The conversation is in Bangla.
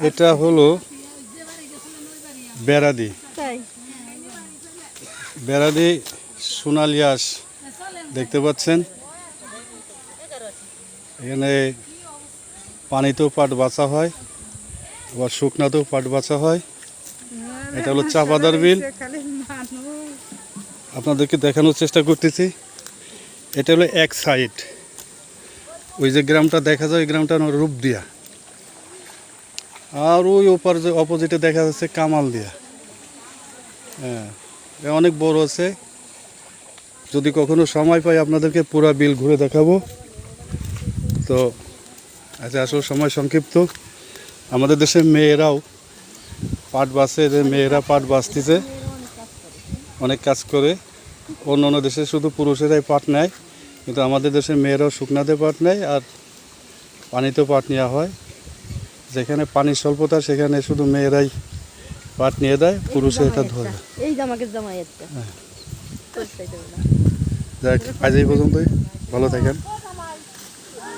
এটা হলো বেড়াদি বেড়াদি সোনালী হাঁস দেখতে পাচ্ছেন। এখানে পানিতেও পাট বাছা হয়, আবার শুকনাতেও পাট বাছা হয়। এটা হলো চাপাদার বিল, আপনাদেরকে দেখানোর চেষ্টা করতেছি। এটা হলো এক সাইড, ওই যে গ্রামটা দেখা যায় ওই গ্রামটা রূপদিয়া, আর ওই ওপার যে অপোজিটে দেখা যাচ্ছে কামাল দিয়া। হ্যাঁ, অনেক বড় আছে। যদি কখনো সময় পাই আপনাদেরকে পুরা বিল ঘুরে দেখাবো। তো আচ্ছা, আসলে সময় সংক্ষিপ্ত। আমাদের দেশের মেয়েরাও পাট বাছে, যে মেয়েরা পাট বাছতেছে, অনেক কাজ করে। অন্য অন্য দেশে শুধু পুরুষেরাই পাট নেয়, কিন্তু আমাদের দেশের মেয়েরাও শুকনাতে পাট নেয়, আর পানিতেও পাট নেওয়া হয়। যেখানে পানির স্বল্পতা সেখানে শুধু মেয়েরাই পাট নিয়ে দেয়, পুরুষে এটা ধরে। যাক, আজ এই পর্যন্তই, ভালো থাকেন।